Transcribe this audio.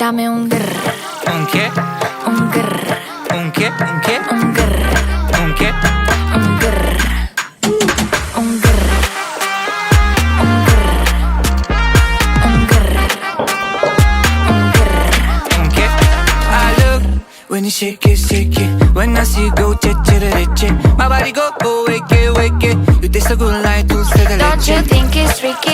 Dame un grr. ¿Un qué? Un grr. ¿Un qué? ¿Un qué? Un grr. ¿Un qué? Un grr. Un grr. Un grr. Un grr. Un grr. ¿Un qué? I look when you shake it. When I see you go, che. My body go, wake it. You taste so good like dulce de Don't you leche. think it's freaky?